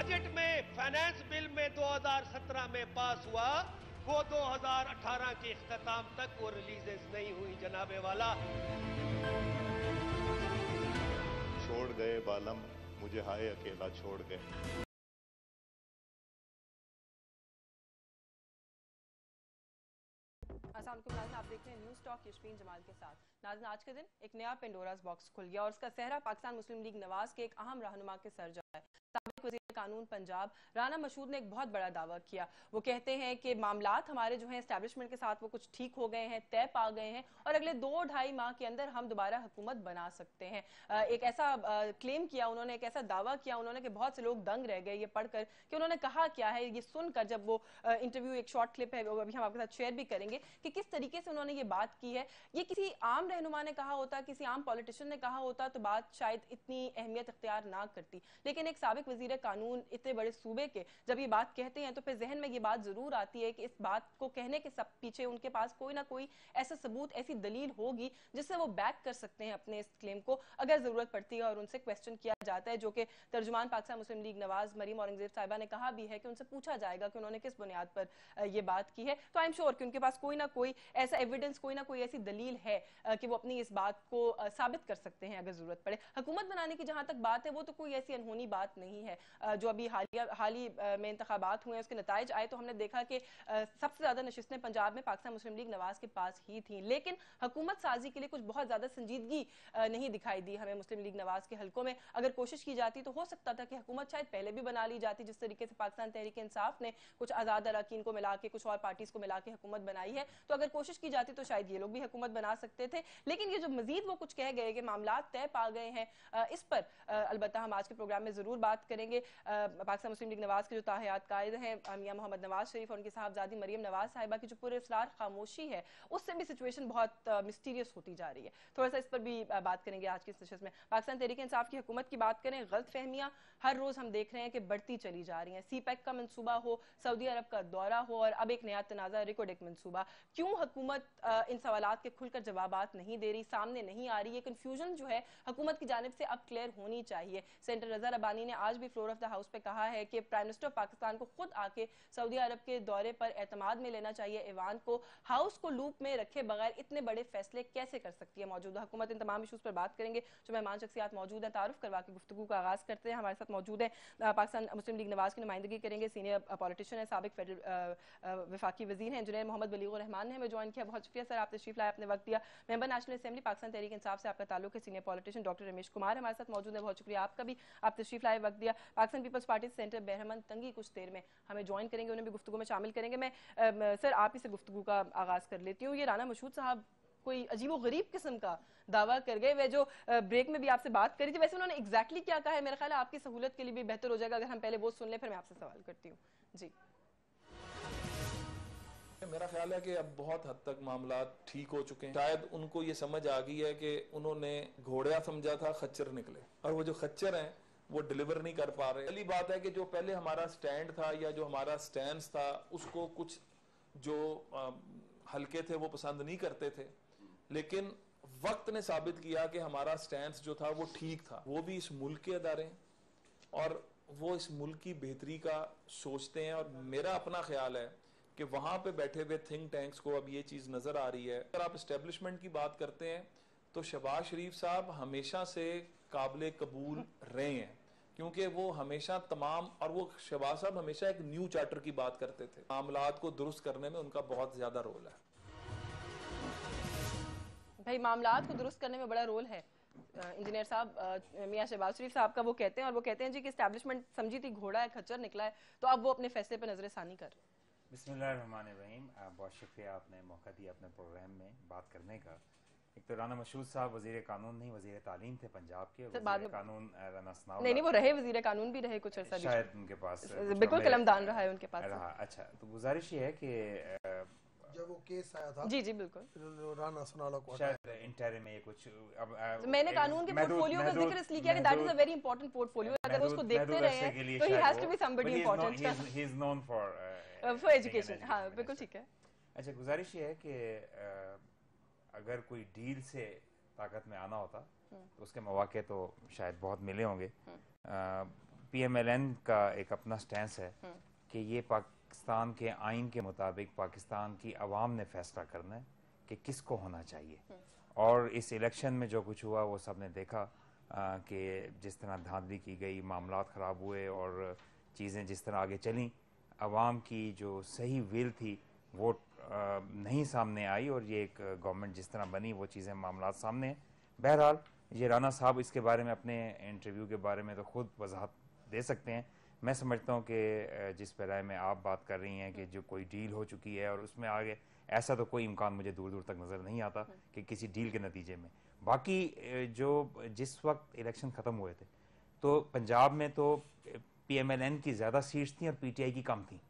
Budget में finance bill में 2017 में पास हुआ, वो 2018 के इख्तिताम तक वो रिलीजेस नहीं हुई जनाबे वाला। छोड़ गए बालम मुझे हाय अकेला छोड़ गए। अस्सलाम वालेकुम नाज़रीन, आप देख रहे हैं न्यूज़ टॉक यशफीन जमाल के साथ। नाज़रीन, आज के दिन एक नया पेंडोरास बॉक्स खुल गया और उसका सेहरा पाकिस्तान मुस्लिम लीग नवाज के एक अहम रहनुमा के सर जाता है। साबिक वज़ीर कानून पंजाब राना मशहूद ने एक बहुत बड़ा दावा किया। वो कहते हैं कि मामलात हमारे जो हैं एस्टैब्लिशमेंट के साथ वो कुछ ठीक हो गए हैं, तय पा गए हैं और अगले 2-2.5 माह के अंदर हम दोबारा हुकूमत बना सकते हैं। एक ऐसा क्लेम किया उन्होंने, एक ऐसा दावा किया उन्होंने कि बहुत से लोग दंग रह गए ये पढ़कर कि उन्होंने कहा क्या है। ये सुनकर जब वो इंटरव्यू, एक शॉर्ट क्लिप है वो अभी हम आपके साथ शेयर भी करेंगे कि किस तरीके से उन्होंने ये बात की है। ये किसी आम रहनुमा ने कहा होता, किसी आम पॉलिटिशियन ने कहा होता तो बात शायद इतनी अहमियत इख्तियार ना करती, लेकिन एक साबिक वजीर कानून इतने बड़े सूबे के जब ये बात कहते हैं तो फिर जहन में ये बात जरूर आती है कि इस बात को कहने के सब पीछे उनके पास कोई ना कोई ऐसा सबूत, ऐसी दलील होगी जिससे वो बैक कर सकते हैं अपने इस क्लेम को अगर जरूरत पड़ती है और उनसे क्वेश्चन किया जाता है, जो कि तर्जुमान पाकिस्तान मुस्लिम लीग नवाज मरीम औरंगजेब साहिबा ने कहा भी है कि उनसे पूछा जाएगा कि उन्होंने किस बुनियाद पर ये बात की है। तो आई एम श्योर कि उनके पास कोई ना कोई ऐसा एविडेंस, कोई ना कोई ऐसी दलील है कि वो अपनी इस बात को साबित कर सकते हैं अगर जरूरत पड़े। हुकूमत बनाने की जहां तक बात है वो तो कोई ऐसी अनहोनी बात नहीं है। जो अभी हाल ही में इंतखाबात हुए, उसके नताइज आए तो हमने देखा कि सबसे ज्यादा नशिस्तें पंजाब में पाकिस्तान मुस्लिम लीग नवाज के पास ही थी, लेकिन हुकूमत साजी के लिए कुछ बहुत ज्यादा संजीदगी नहीं दिखाई दी हमें मुस्लिम लीग नवाज के हलकों में। अगर कोशिश की जाती तो हो सकता था कि हुकूमत शायद पहले भी बना ली जाती, जिस तरीके से पाकिस्तान तहरीक इंसाफ ने कुछ आजाद अरकान को मिला के, कुछ और पार्टीज को मिला के हुकूमत बनाई है। तो अगर कोशिश की जाती तो शायद ये लोग भी हुकूमत बना सकते थे। लेकिन ये जो मजीद वो कुछ कह गए कि मामला तय पा गए हैं, इस पर अलबत्ता हम आज के प्रोग्राम में जरूर बात करेंगे। पाकिस्तान मुस्लिम लीग नवाज के जो ताहयात कायद हैं मियां मोहम्मद नवाज शरीफ और उनकी साहबजादी मरियम नवाज साहिबा की जो पुरअसरार खामोशी है, उससे भी सिचुएशन बहुत मिस्टीरियस होती जा रही है। थोड़ा सा इस पर भी बात करेंगे आज की इस नशिस्त में। पाकिस्तान तहरीक इंसाफ की हुकूमत की बात करें, गलत फहमियां हर रोज हम देख रहे हैं कि बढ़ती चली जा रही हैं। सीपैक का मंसूबा हो, सऊदी अरब का दौरा हो और अब एक नया तनाज़ा रिकोडेक मंसूबा। क्यों हुकूमत इन सवालात के खुलकर जवाबात नहीं दे रही, सामने नहीं आ रही? ये कंफ्यूजन जो है हुकूमत की जानिब से अब क्लियर होनी चाहिए। सेनेटर रजा रबानी ने आज भी फ्लोर ऑफ द हाउस पे कहा है कि प्राइम मिनिस्टर पाकिस्तान को खुद आके सऊदी अरब के दौरे पर एतमाद में लेना चाहिए। ईवान को हाउस को लूप में रखे बगैर इतने बड़े फैसले कैसे कर सकती है मौजूदा हुकूमत? इन तमाम इशूज पर बात करेंगे। जो मेहमान शख्सियात मौजूद हैं, तारुफ करवा के गुफ्तगू का आगाज करते हैं। हमारे साथ मौजूद है पाकिस्तान मुस्लिम लीग नवाज की नुमाइंदगी करेंगे सीनियर पॉलिटिशियन है, साबिक फेडरल वफाकी वजीर हैं इंजीनियर मोहम्मद बलीगुर रहमान ने हमें ज्वाइन किया। बहुत शुक्रिया सर, आप तशरीफ लाए, आपने वक्त दिया। Member national assembly Pakistan Tehreek Insaf से आपका ताल्लुक है, senior politician doctor Ramesh Kumar हमारे साथ मौजूद है। बहुत शुक्रिया आपका भी, आप तशरीफ लाए, वक्त दिया। पाकिस्तान पीपल्स पार्टी सेंटर बहरमन तंगी कुछ देर में हमें ज्वाइन करेंगे, उन्हें भी गुफ्तगू में शामिल करेंगे। मैं सर आप ही से गुफ्तगू का आगाज कर लेती हूँ। ये राना मशहूद साहब कोई अजीबो गरीब किस्म का दावा कर गए। वे जो ब्रेक में भी आपसे बात करी थी, वैसे उन्होंने एग्जैक्टली क्या कहा है, मेरा ख्याल है आपकी सहूलत के लिए भी बेहतर हो जाएगा अगर हम पहले वो सुन लें, फिर मैं आपसे सवाल करती हूँ। जी, मेरा ख्याल है कि अब बहुत हद तक मामला ठीक हो चुके हैं। शायद उनको ये समझ आ गई है कि उन्होंने घोड़ा समझा था, खच्चर निकले, और वो जो खच्चर हैं वो डिलीवर नहीं कर पा रहे। पहली बात है कि जो पहले हमारा स्टैंड था या जो हमारा स्टैंड था, उसको कुछ जो हल्के थे वो पसंद नहीं करते थे, लेकिन वक्त ने साबित किया कि हमारा स्टैंड जो था वो ठीक था। वो भी इस मुल्क के अदारे हैं और वो इस मुल्क की बेहतरी का सोचते हैं। और मेरा अपना ख्याल है कि वहां पे बैठे हुए थिंक टैंक्स को अब ये चीज नजर आ रही है। अगर आप एस्टेब्लिशमेंट की बात करते हैं तो शहबाज शरीफ साहब हमेशा से काबिल कबूल रहे हैं, क्योंकि वो हमेशा तमाम, और वो शहबाज साहब हमेशा एक न्यू चार्टर की बात करते थे। मामलात को दुरुस्त करने में उनका बहुत ज्यादा रोल है। भाई मामलात को दुरुस्त करने में बड़ा रोल है। इंजीनियर साहब, मियां शहबाज शरीफ साहब का वो कहते हैं, और वो कहते हैं जी कि एस्टैब्लिशमेंट समझी थी घोड़ा है, खच्चर निकला है, तो अब वो अपने फैसले पर नजरसानी कर। बिस्मिल्लाहिर्रहमानिर्रहीम। बहुत शुक्रिया, आपने मौका दिया अपने प्रोग्राम में बात करने का। एक तो राना मशहूद साहब वजीर कानून नहीं, वजीर तालीम थे पंजाब के। वजीर कानून राना सनाउल्लाह नहीं, वो रहे वजीर कानून भी रहे कुछ अर्सा, शायद उनके पास बिल्कुल कलमदान रहा है उनके पास रहा। अच्छा, तो गुजारिश ये है कि जब वो केस आया था, जी जी बिल्कुल, राना सनाला को शायद इंटरिम में ये कुछ अब मैंने कानून के पोर्टफोलियो का जिक्र इसलिए किया कि that is a very important portfolio. अगर वो उसको देखते रहे हैं तो he has to be somebody important, he is known for education. हाँ बिल्कुल ठीक है। अच्छा, गुजारिश ये है कि अगर कोई डील से ताकत में आना होता तो उसके मौके तो शायद बहुत मिले होंगे। PMLN का एक अपना स्टैंस है कि ये पाकिस्तान के आइन के मुताबिक पाकिस्तान की आवाम ने फैसला करना है कि किसको होना चाहिए। और इस इलेक्शन में जो कुछ हुआ वो सब ने देखा कि जिस तरह धांधली की गई, मामलात ख़राब हुए और चीज़ें जिस तरह आगे चलीं, आवाम की जो सही विल थी वो नहीं सामने आई और ये एक गवर्नमेंट जिस तरह बनी वो चीज़ें मामलात सामने हैं। बहरहाल ये राना साहब इसके बारे में अपने इंटरव्यू के बारे में तो खुद वजाहत दे सकते हैं। मैं समझता हूँ कि जिस पैराए में आप बात कर रही हैं कि जो कोई डील हो चुकी है और उसमें आगे ऐसा तो कोई इम्कान मुझे दूर दूर तक नज़र नहीं आता कि किसी डील के नतीजे में। बाकी जो जिस वक्त इलेक्शन ख़त्म हुए थे तो पंजाब में तो PMLN की ज़्यादा सीट्स थी और PTI की कम थी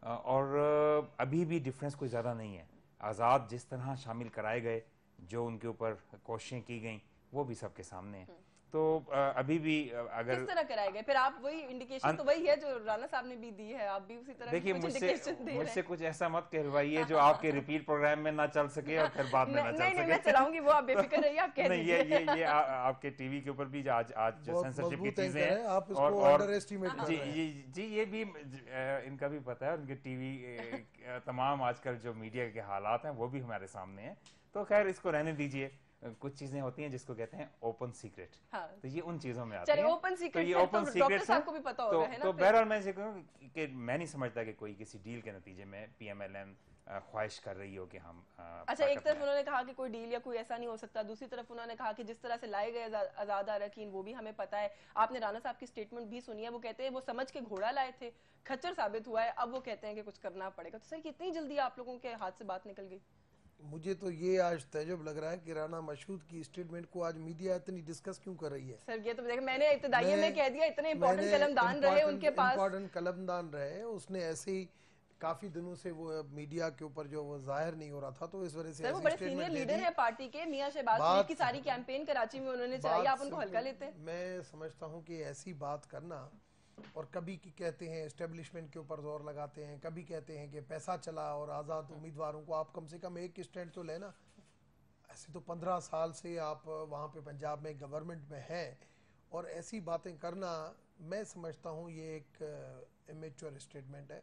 और अभी भी डिफरेंस कोई ज़्यादा नहीं है। आज़ाद जिस तरह शामिल कराए गए, जो उनके ऊपर कोशिशें की गई वो भी सबके सामने है। तो अभी भी अगर किस तरह कराए गए फिर आप वही इंडिकेशन तो वही है जो राना साहब ने भी दी है, आप भी उसी तरह देखिए मुझसे कुछ ऐसा मत कहलवाइए जो आपके रिपीट प्रोग्राम में ना चल सके और फिर बाद में ना चल सके। मैं चलाऊंगी वो, आप बेफिक्र रहिए, आप कह दीजिए। ये आपके टीवी के ऊपर भी आज जो सेंसरशिप की चीजें हैं आप इसको अंडर एस्टिमेट कर रहे हैं। जी ये भी इनका भी पता है, उनके टीवी तमाम आजकल जो मीडिया के हालात हैं वो भी हमारे सामने हैं। तो खैर इसको रहने दीजिए। कुछ चीजें होती हैं जिसको कहते हैं ओपन सीक्रेट। हाँ। तो ये उन चीजों में आती है। ओपन सीक्रेट, तो ये ओपन सीक्रेट साहब को भी पता होगा है ना। तो बहरहाल मैं ये कहूँ कि मैं नहीं समझता कि कोई किसी डील के नतीजे में PMLN ख्वाहिश कर रही हो कि हम अच्छा, एक तरफ उन्होंने कहा कि कोई डील या कोई ऐसा नहीं हो सकता, दूसरी तरफ उन्होंने कहा कि जिस तरह से लाए गए आजाद अरकान वो भी हमें पता है। आपने राना साहब की स्टेटमेंट भी सुनी है, वो कहते हैं वो समझ के घोड़ा लाए थे, खच्चर साबित हुआ है, अब वो कहते हैं कि कुछ करना पड़ेगा। तो सर कितनी जल्दी आप लोगों के हाथ से बात निकल गई? मुझे तो ये आज तजुब लग रहा है कि राना मशहूद की स्टेटमेंट को आज मीडिया इतनी डिस्कस क्यों कर रही है। सर ये तो देखिए मैंने इब्तिदाइये में कह दिया, इतने इंपॉर्टेंट कलमदान रहे उनके पास, इंपॉर्टेंट कलमदान रहे, उसने ऐसे ही काफी दिनों से वो मीडिया के ऊपर जो वो जाहिर नहीं हो रहा था, तो इस वजह से वो बड़े सीनियर लीडर है पार्टी के, मियां शहबाज की सारी कैंपेन कराची में उन्होंने चलाई, आप उनको हल्का लेते हैं। मैं समझता हूँ कि ऐसी बात करना, और कभी की कहते हैं एस्टेब्लिशमेंट के ऊपर जोर लगाते हैं, कभी कहते हैं कि पैसा चला और आज़ाद उम्मीदवारों को आप कम से कम एक स्टैंड तो लेना। ऐसे तो 15 साल से आप वहाँ पे पंजाब में गवर्नमेंट में हैं और ऐसी बातें करना, मैं समझता हूँ ये एक इमेच्योर स्टेटमेंट है,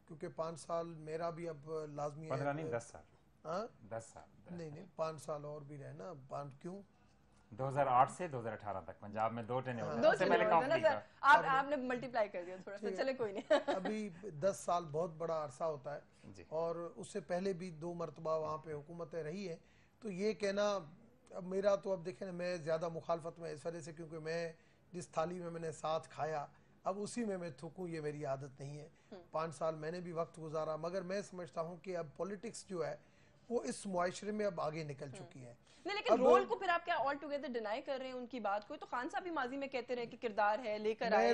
क्योंकि 5 साल मेरा भी अब लाजमी है। 15 नहीं 10 साल। हाँ 10 साल नहीं 5 साल और भी रहना। 5 क्यों? 2008 से 2018 तक पंजाब में 2 टेन्योर हुए। उससे पहले काउंट नहीं था। आपने मल्टीप्लाई कर दिया थोड़ा सा, चले कोई नहीं। अभी 10 साल बहुत बड़ा अरसा होता है और उससे पहले भी 2 मरतबा वहाँ पे हुकूमतें रही है। तो ये कहना, अब मेरा तो अब देखें ना, मैं ज़्यादा मुखालफत में इस वजह से क्योंकि मैं जिस थाली में मैंने साथ खाया अब उसी में मैं थूकूं, ये मेरी आदत नहीं है। 5 साल मैंने भी वक्त गुजारा, मगर मैं समझता हूँ कि अब पॉलिटिक्स जो है वो इस मुआशरे में अब आगे निकल चुकी है। नहीं, लेकिन रोल को फिर आप क्या ऑल टुगेदर डिनाई कर रहे हैं उनकी बात को? तो खान साहब भी माजी में कहते रहे कि किरदार है, लेकर आए,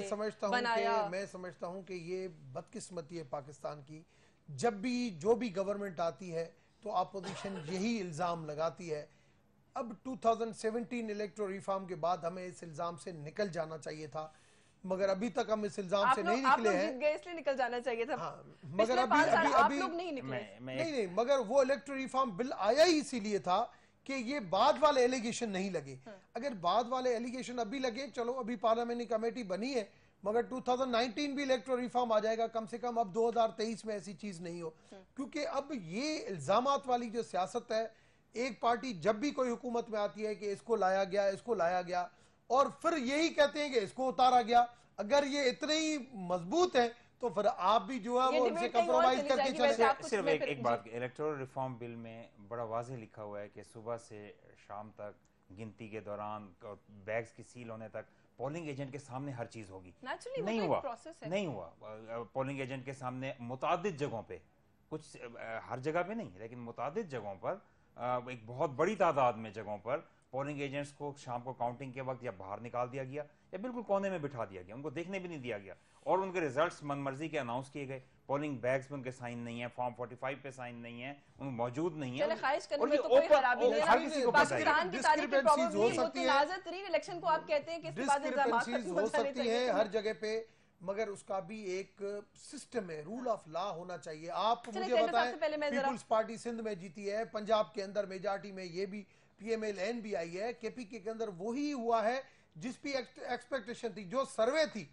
मैं समझता हूँ कि ये बदकिस्मती है पाकिस्तान की। जब भी जो भी गवर्नमेंट आती है तो अपोजिशन यही इल्ज़ाम लगाती है। अब 2017 इलेक्टोरल रिफॉर्म के बाद हमें इस इल्ज़ाम से निकल जाना चाहिए था, मगर अभी तक हम इस इल्जाम से नहीं निकले हैं। जीत गए इसलिए निकल जाना चाहिए था। हाँ, मगर अभी लोग नहीं निकले। नहीं, मगर वो इलेक्टोरल रिफॉर्म बिल आया ही इसीलिए था कि ये बाद वाले एलिगेशन नहीं लगे। अगर बाद वाले एलिगेशन अभी लगे, चलो अभी पार्लियामेंट्री कमेटी बनी है, मगर 2019 भी इलेक्टोरल रिफॉर्म आ जाएगा कम से कम। अब 2023 में ऐसी चीज नहीं हो, क्योंकि अब ये इल्जामात वाली जो सियासत है, एक पार्टी जब भी कोई हुकूमत में आती है कि इसको लाया गया, इसको लाया गया, और फिर यही कहते हैं कि इसको उतारा गया। अगर ये इतने ही मजबूत है तो फिर आप भी जो है वो उनसे कंप्रोमाइज करके चले। सिर्फ एक बात, इलेक्टोरल रिफॉर्म बिल में बड़ा वाज़ेह लिखा हुआ है कि सुबह से शाम तक गिनती के दौरान और बैग्स की सील होने तक पोलिंग एजेंट के सामने हर चीज होगी। नहीं हुआ पोलिंग एजेंट के सामने मुतादिद जगहों पे, कुछ हर जगह पे नहीं लेकिन मुतादिद जगहों पर, एक बहुत बड़ी तादाद में जगहों पर पोलिंग एजेंट्स को शाम को काउंटिंग के वक्त या बाहर निकाल दिया गया या बिल्कुल कोने में बिठा दिया गया, उनको देखने भी नहीं दिया गया, और उनके रिजल्ट्स मनमर्जी के अनाउंस किए गए। पोलिंग बैग्स पे उनके साइन नहीं है, फॉर्म 45 पे साइन नहीं है, उन मौजूद नहीं है। और ये पाकिस्तान की तारीख में हो सकती है, इलेक्शन को आप कहते हैं कि डिस्क्रिपेंसीज हो सकती है हर जगह पे, मगर उसका भी एक सिस्टम है, रूल ऑफ लॉ होना चाहिए। आप मुझे बताएं, पीपल्स पार्टी सिंध में जीती है, पंजाब के अंदर मेजॉरिटी में ये भी PMLN भी आई है, KPK के अंदर वही हुआ है जिस भी एक्सपेक्टेशन थी, जो सर्वे थी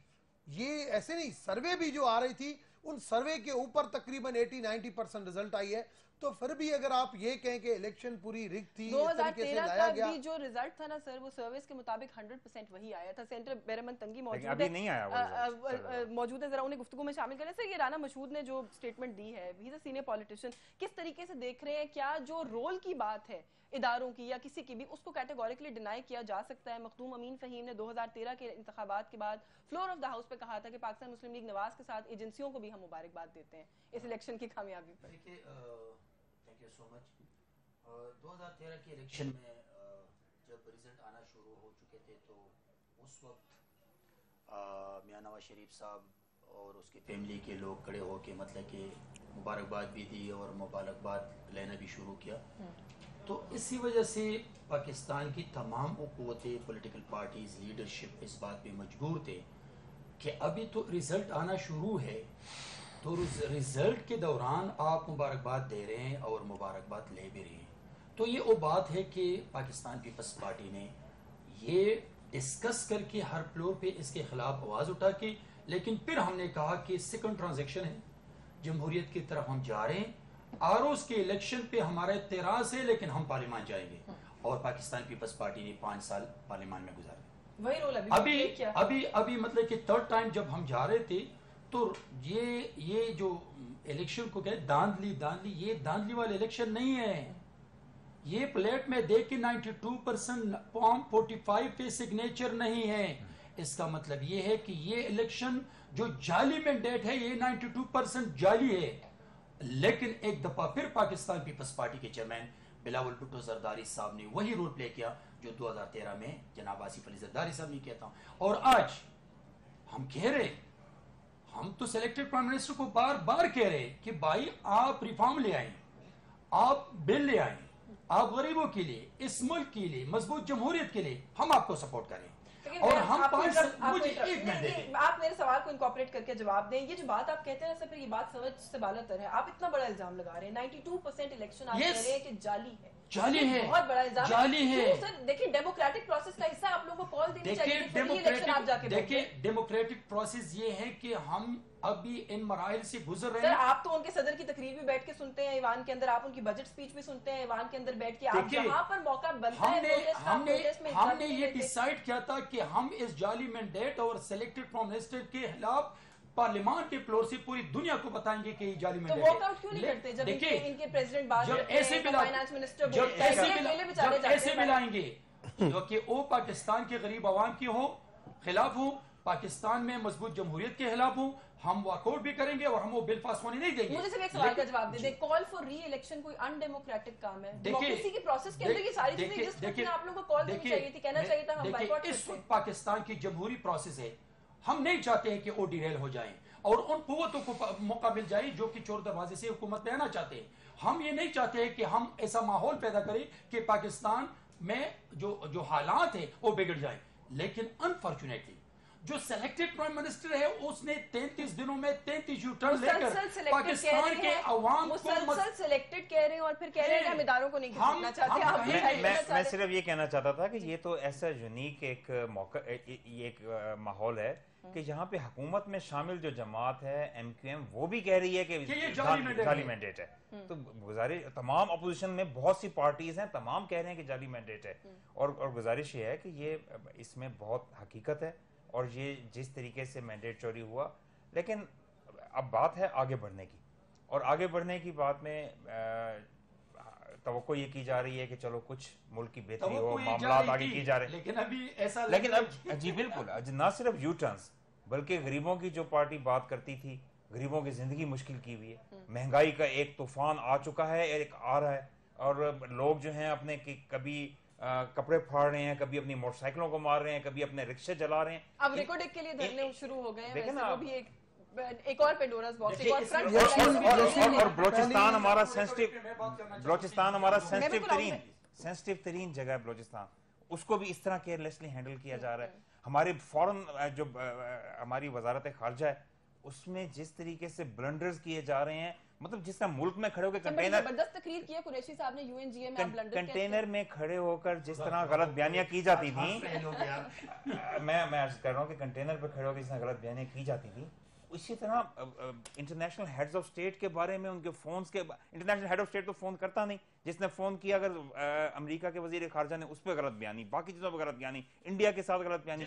ये ऐसे नहीं, सर्वे भी जो आ रही थी उन सर्वे के ऊपर तकरीबन 80-90% रिजल्ट आई है। तो फिर भी अगर आप ये कहें कि इलेक्शन पूरी रिग थी, इस तरीके से 2013 लाया का गया, भी जो रिजल्ट था ना सर, वो सर्विस के मुताबिक 100% वही आया था। सेंटर बेरमन तंगी मौजूद अभी है, नहीं आया वो result। मौजूद है, जरा उन्हें गुफ्तगू में शामिल करें। सर, ये राना मशहूद ने जो स्टेटमेंट दी है, he is a senior politician, किस तरीके से देख रहे हैं? क्या जो रोल की बात है इदारों की या किसी की भी, उसको कैटेगोरिकली डिनाई किया जा सकता है? मखदूम अमीन फहीम ने 2013 के इंतखाबात के बाद फ्लोर ऑफ द हाउस पे कहा था कि पाकिस्तान मुस्लिम लीग नवाज के साथ एजेंसियों को भी हम मुबारकबाद देते हैं इस इलेक्शन की कामयाबी पर। देखिए, थैंक यू सो मच। 2013 के इलेक्शन में जब रिजल्ट आना शुरू हो चुके थे तो उस वक्त मियां नवाज शरीफ साहब और उसकी फैमिली के लोग खड़े होकर मतलब कि मुबारकबाद भी दी और मुबारकबाद लेना भी शुरू किया। तो इसी वजह से पाकिस्तान की तमाम हुकूमतें, पॉलिटिकल पार्टीज, लीडरशिप इस बात पे मजबूर थे कि अभी तो रिजल्ट आना शुरू है, तो रिजल्ट के दौरान आप मुबारकबाद दे रहे हैं और मुबारकबाद ले भी रहे हैं। तो ये वो बात है कि पाकिस्तान पीपल्स पार्टी ने ये डिस्कस करके हर फ्लोर पे इसके खिलाफ आवाज़ उठा के, लेकिन फिर हमने कहा कि सेकंड ट्रांजैक्शन है, जमहूरियत की तरफ हम जा रहे हैं। आरोस के इलेक्शन पे हमारा इतराज़ है, लेकिन हम पार्लियामान जाएंगे। और पाकिस्तान पीपल्स पार्टी ने 5 साल पार्लियामान में गुजारे। वही रोल अभी मतलब कि थर्ड टाइम जब हम जा रहे थे तो ये जो इलेक्शन को कहते धांधली, ये धांधली वाले इलेक्शन नहीं है। ये प्लेट में देख के 92% फॉर्म 45 पे सिग्नेचर नहीं है। इसका मतलब ये है कि ये इलेक्शन जो जाली मैंडेट है, ये 92% जाली है। लेकिन एक दफा फिर पाकिस्तान पीपल्स पार्टी के चेयरमैन बिलावल भुट्टो जरदारी साहब ने वही रोल प्ले किया जो 2013 में जनाब आसिफ अली जरदारी साहब ने किया था। और आज हम कह रहे, हम तो सिलेक्टेड प्राइम मिनिस्टर को बार बार कह रहे कि भाई आप रिफॉर्म ले आए, आप बिल ले आए, आप गरीबों के लिए, इस मुल्क के लिए, मजबूत जमहूरियत के लिए हम आपको सपोर्ट करें। और हम मुझे एक मिनट आप मेरे सवाल को इनकॉर्पोरेट करके जवाब दें। ये जो बात आप कहते हैं फिर ये बात समझ से बालातर है। आप इतना बड़ा इल्जाम लगा रहे हैं, 92% इलेक्शन आप कह रहे हैं कि जाली है, जाली है, बहुत बड़ा इल्जाम जाली है। सर देखिए, डेमोक्रेटिक प्रोसेस का हिस्सा आप लोगों को कॉल देनी चाहिए। देखिए डेमोक्रेटिक प्रोसेस ये है कि हम अभी इन मराइल से गुजर रहे हैं। आप तो उनके सदर की तकरीर भी बैठ के सुनते हैं ईवान के अंदर, आप उनकी बजट स्पीच भी सुनते हैं ईवान के अंदर बैठ के। आप जहां पर मौका बनता है हमने ये डिसाइड किया था कि हम इस जाली मैंडेट और सिलेक्टेड प्राइम मिनिस्टर के खिलाफ पार्लियामान के फ्लोर से पूरी दुनिया को बताएंगे कि ये जाली मैंडेट है। तो वॉकआउट क्यों नहीं करते जब इनके प्रेसिडेंट बात करते हैं, फाइनेंस मिनिस्टर बोलते हैं, जब ऐसे मिलाएंगे जो कि वो पाकिस्तान के गरीब आवाम की हो, खिलाफ हो, पाकिस्तान में मजबूत जमहूरियत के खिलाफ हो, हम वॉकआउट भी करेंगे और हम वो बिल पास होने नहीं देंगे। मुझे सिर्फ एक सवाल का जवाब दे दें, कॉल फॉर री इलेक्शन कोई अनडेमोक्रेटिक काम है? डेमोक्रेसी की प्रोसेस के अंदर ये सारी चीजें एग्जिस्ट करती हैं। आप लोगों को कॉल देनी चाहिए थी, कहना चाहिए था हम बायकॉट करते हैं। पाकिस्तान की जमहूरी प्रोसेस है, हम नहीं चाहते हैं कि वो डिरेल हो जाए और उन कुव्वतों को मौका मिल जाए जो कि चोर दरवाजे से हुकूमत में आना चाहते हैं। हम ये नहीं चाहते हैं कि हम ऐसा माहौल पैदा करें कि पाकिस्तान में जो हालात है वो बिगड़ जाए। लेकिन अनफॉर्चुनेटली जो सिलेक्टेड प्राइम मिनिस्टर है उसने 33 दिनों में 33 यूटर्न लेकर पाकिस्तान के अवाम को सिलेक्टेड कह रहे हैं और फिर कह रहे हैं हम इदारों को नहीं घसीटना चाहते। मैं सिर्फ ये कहना चाहता था कि ये तो ऐसा यूनिक एक मौका, एक माहौल है कि यहाँ पे हुकूमत में शामिल जो जमात है MQM, वो भी कह रही है कि ये जाली मैंडेट है। तो गुजारिश, तमाम अपोजिशन में बहुत सी पार्टीज हैं, तमाम कह रहे हैं कि जाली मैंडेट है। और गुजारिश ये है कि ये इसमें बहुत हकीकत है और ये जिस तरीके से मैंडेट चोरी हुआ, लेकिन अब बात है आगे बढ़ने की। और आगे बढ़ने की बात में तवक्को ये की जा रही है कि चलो कुछ मुल्क की बेहतरी हो, मामला आगे की जा रहे हैं। लेकिन अभी ऐसा, लेकिन अब जी बिल्कुल, ना सिर्फ यू टर्न्स बल्कि गरीबों की जो पार्टी बात करती थी, गरीबों की जिंदगी मुश्किल की हुई है, महंगाई का एक तूफान आ चुका है, एक आ रहा है, और लोग जो हैं अपने कभी कपड़े फाड़ रहे हैं, कभी अपनी मोटरसाइकिलों को मार रहे हैं, कभी अपने रिक्शे चला रहे हैं। अब रिकॉर्डिंग के लिए धरने शुरू हो गए हैं, वैसे वो भी एक और पेंडोरास बॉक्स, एक और फ्रंट। और बलूचिस्तान हमारा सेंसिटिव तरीन जगह है बलूचिस्तान, उसको भी इस तरह केयरलेसली हैंडल किया जा रहा है। हमारे फॉरेन जो हमारी वजारत खारजा है उसमें जिस तरीके से ब्लंडर्स किए जा रहे हैं, मतलब जिस तरह मुल्क में खड़े होकर बड़ी कंटेनर जबरदस्त तकरीर की है कुरैशी साहब ने यूएनजीए में, आप लंदन कंटेनर में खड़े होकर जिस तरह गलत बयानियां की जाती थी, मैं अर्ज कर रहा हूँ कि कंटेनर पर खड़े होकर जिस तरह गलत बयानियां की जाती थी, इसी तरह इंटरनेशनल हेड्स ऑफ स्टेट के बारे में उनके फोन्स के, इंटरनेशनल हेड ऑफ स्टेट तो फोन करता नहीं, जिसने फोन किया अगर अमेरिका के वजीर खारजा ने उस पर गलत बयानी, बाकी चीजों पर गलत बयानी, इंडिया के साथ गलत बयानी,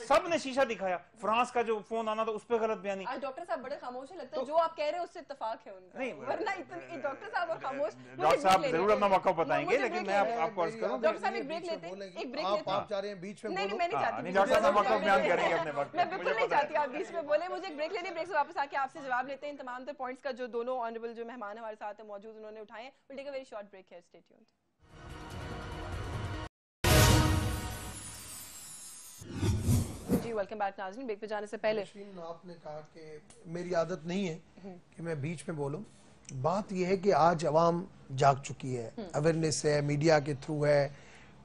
सब ने शीशा दिखाया, फ्रांस का जो फोन आना था उस पर गलत बयानी। आज डॉक्टर साहब बड़े खामोश है, लगता है जो आप कह रहे हैं उससे इत्तेफाक है उनका, नहीं वरना इतने डॉक्टर साहब और खामोश। डॉक्टर साहब जरूर अपना मौका बताएंगे, लेकिन मैं आपको अर्ज करूं, डॉक्टर साहब एक ब्रेक लेते हैं, एक ब्रेक लेते हैं। आप चाह रहे हैं बीच में? नहीं मैं नहीं चाहती, डॉक्टर साहब मौका बयान करेंगे अपने वक्त। मैं बिल्कुल नहीं चाहती आप बीच में बोले। मुझे एक ब्रेक लेनी, ब्रेक से वापस आके आपसे जवाब लेते हैं इन तमाम पॉइंट्स का जो दोनों ऑनरेबल जो मेहमान हमारे साथ है मौजूद उन्होंने उठाए। Will take a very short break here, stay tuned. जी वेलकम बैक नाज़रीन। ब्रेक पे जाने से पहले आपने कहा कि मेरी आदत नहीं है कि मैं बीच में बोलूं। बात यह है कि आज अवाम जाग चुकी है, अवेयरनेस है, मीडिया के थ्रू है,